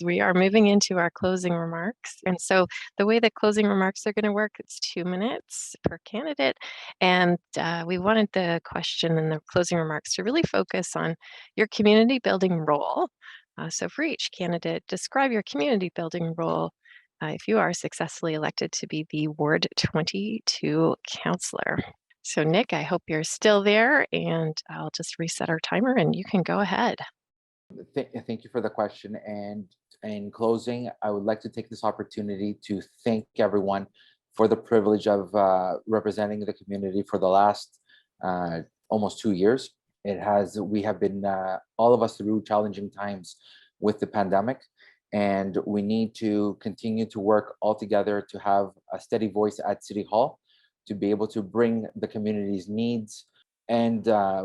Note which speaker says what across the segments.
Speaker 1: We are moving into our closing remarks. And so the way that closing remarks are going to work, it's 2 minutes per candidate. And we wanted the question and the closing remarks to really focus on your community building role. So for each candidate, describe your community building role if you are successfully elected to be the Ward 22 counselor. So Nick, I hope you're still there, and I'll just reset our timer and you can go ahead.
Speaker 2: Thank you for the question. And in closing, I would like to take this opportunity to thank everyone for the privilege of representing the community for the last almost 2 years. We have been, all of us, through challenging times with the pandemic, and we need to continue to work all together to have a steady voice at City Hall, to be able to bring the community's needs and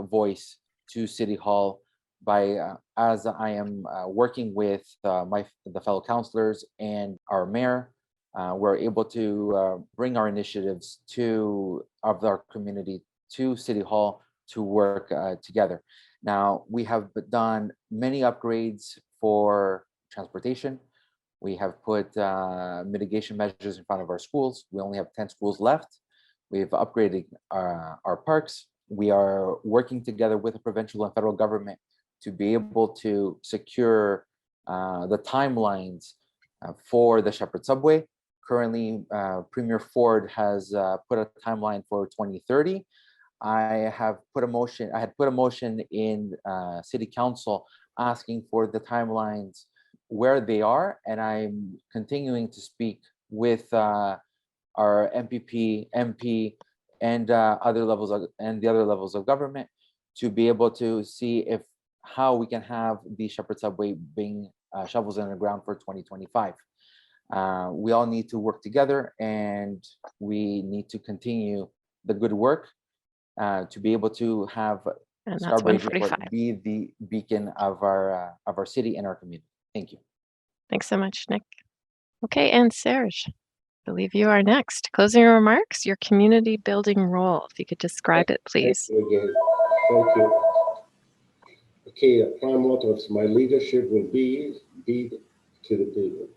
Speaker 2: voice to City Hall by as I am working with the fellow councilors and our mayor. We're able to bring our initiatives of our community to City Hall to work together. Now, we have done many upgrades for transportation. We have put mitigation measures in front of our schools. We only have 10 schools left. We've upgraded our parks. We are working together with the provincial and federal government to be able to secure the timelines for the Shepherd Subway. Currently, Premier Ford has put a timeline for 2030. I had put a motion in City Council asking for the timelines where they are, and I'm continuing to speak with our MPP, MP, and the other levels of government to be able to see how we can have the Shepherd Subway being shovels in the ground for 2025. We all need to work together, and we need to continue the good work to be able to have Scarborough be the beacon of our city and our community. Thank you.
Speaker 1: Thanks so much, Nick. Okay, and Serge, I believe you are next. Closing remarks, your community building role. If you could describe it, please.
Speaker 3: Thank you again. Thank you. Okay, a prime motto of my leadership will be to the people,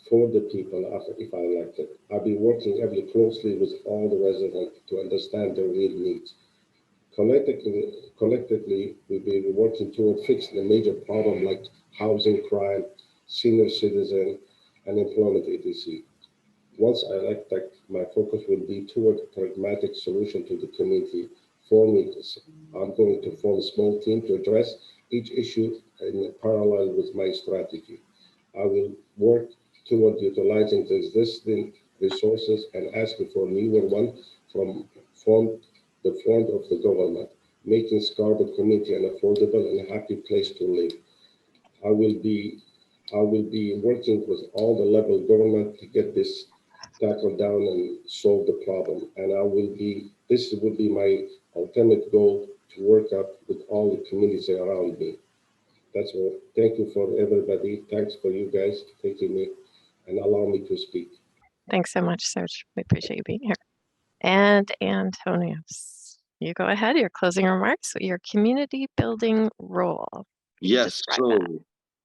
Speaker 3: for the people, if I elect it. I'll be working heavily closely with all the residents to understand their real needs. Collectively, we'll be working toward fixing the major problem like housing, crime, senior citizen, and employment etc. Once I elect that, my focus will be toward a pragmatic solution to the community. I'm going to form a small team to address each issue in parallel with my strategy. I will work toward utilizing the existing resources and asking for newer ones from the front of the government, making Scarborough community an affordable and happy place to live. I will be working with all the level of government to get this tackled down and solve the problem. And this will be my ultimate goal, to work up with all the communities around me. That's all. Thank you for everybody. Thanks for you guys taking me and allow me to speak.
Speaker 1: Thanks so much, Serge. We appreciate you being here. And Antonios, you go ahead, your closing remarks, your community building role.
Speaker 4: Yes, so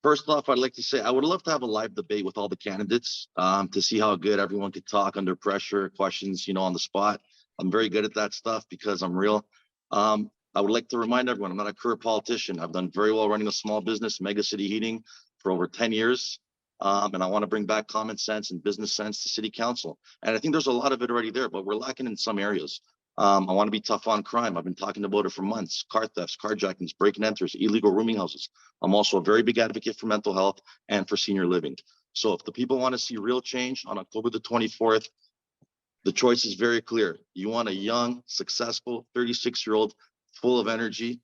Speaker 4: first off, I'd like to say I would love to have a live debate with all the candidates to see how good everyone could talk under pressure, questions, on the spot. I'm very good at that stuff because I'm real. I would like to remind everyone, I'm not a career politician. I've done very well running a small business, Mega City Heating, for over 10 years. And I want to bring back common sense and business sense to City Council. And I think there's a lot of it already there, but we're lacking in some areas. I want to be tough on crime. I've been talking about it for months. Car thefts, carjackings, break and enters, illegal rooming houses. I'm also a very big advocate for mental health and for senior living. So if the people want to see real change on October the 24th, the choice is very clear. You want a young, successful, 36-year-old, full of energy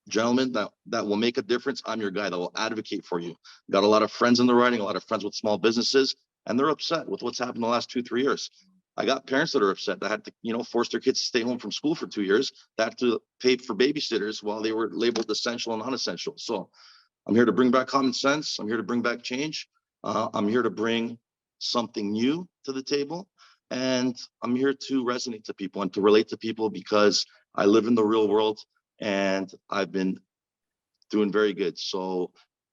Speaker 4: gentleman that will make a difference. I'm your guy that will advocate for you. Got a lot of friends in the riding, a lot of friends with small businesses, and they're upset with what's happened the last 2-3 years. I got parents that are upset that had to, force their kids to stay home from school for 2 years, that had to pay for babysitters while they were labeled essential and unessential. So I'm here to bring back common sense. I'm here to bring back change. I'm here to bring something new to the table. And I'm here to resonate to people and to relate to people because I live in the real world and I've been doing very good. So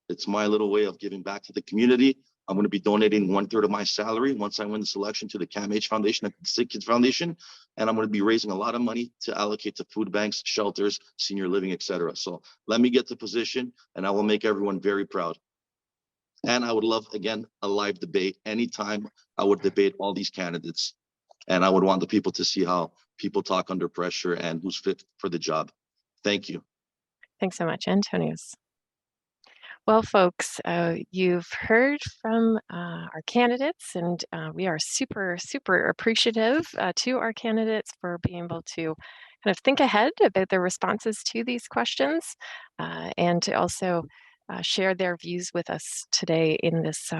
Speaker 4: It's my little way of giving back to the community. I'm going to be donating 1/3 of my salary once I win the selection to the CAMH Foundation, the Sick Kids Foundation, and I'm going to be raising a lot of money to allocate to food banks, shelters, senior living, etc. So let me get to position, and I will make everyone very proud. And I would love, again, a live debate. Anytime I would debate all these candidates, and I would want the people to see how people talk under pressure and who's fit for the job. Thank you.
Speaker 1: Thanks so much, Antonius. Well, folks, you've heard from our candidates, and we are super, super appreciative to our candidates for being able to kind of think ahead about their responses to these questions and to also share their views with us today in this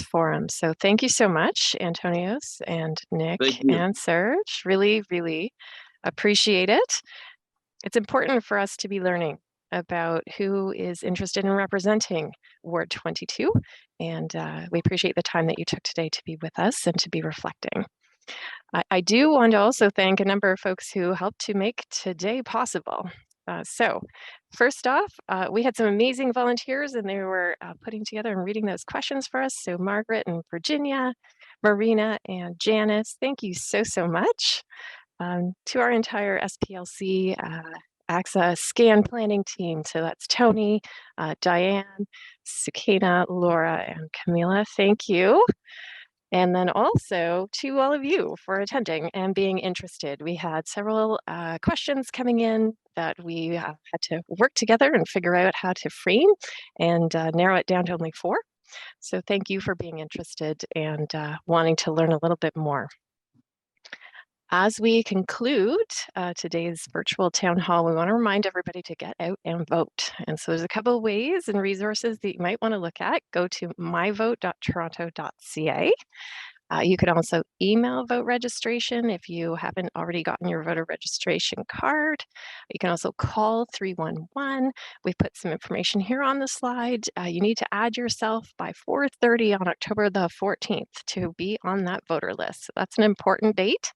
Speaker 1: forum. So thank you so much, Antonius and Nick and Serge. Really, really appreciate it. It's important for us to be learning about who is interested in representing Ward 22. And we appreciate the time that you took today to be with us and to be reflecting. I do want to also thank a number of folks who helped to make today possible. So first off, we had some amazing volunteers and they were putting together and reading those questions for us. So Margaret and Virginia, Marina and Janice, thank you so, so much. To our entire SPLC AXA scan planning team. So that's Tony, Diane, Sukena, Laura, and Camila. Thank you. And then also to all of you for attending and being interested. We had several questions coming in that we had to work together and figure out how to frame and narrow it down to only 4. So thank you for being interested and wanting to learn a little bit more. As we conclude today's virtual town hall, we want to remind everybody to get out and vote. And so there's a couple of ways and resources that you might want to look at. Go to myvote.toronto.ca. You can also email vote registration if you haven't already gotten your voter registration card. You can also call 311. We've put some information here on the slide. You need to add yourself by 4:30 on October the 14th to be on that voter list. So that's an important date.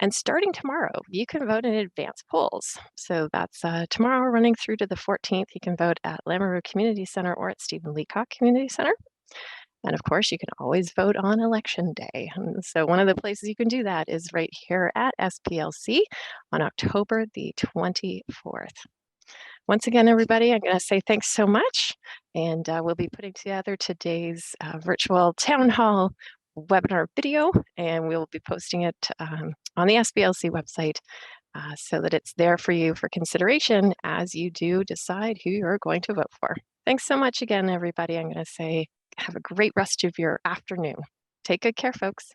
Speaker 1: And starting tomorrow, you can vote in advance polls. So that's tomorrow running through to the 14th. You can vote at Lamoureux Community Center or at Stephen Leacock Community Center. And of course, you can always vote on election day. And so one of the places you can do that is right here at SPLC on October the 24th. Once again, everybody, I'm going to say thanks so much. And we'll be putting together today's virtual town hall webinar video, and we'll be posting it on the SPLC website so that it's there for you for consideration as you do decide who you're going to vote for. Thanks so much again, everybody. I'm going to say have a great rest of your afternoon. Take good care, folks.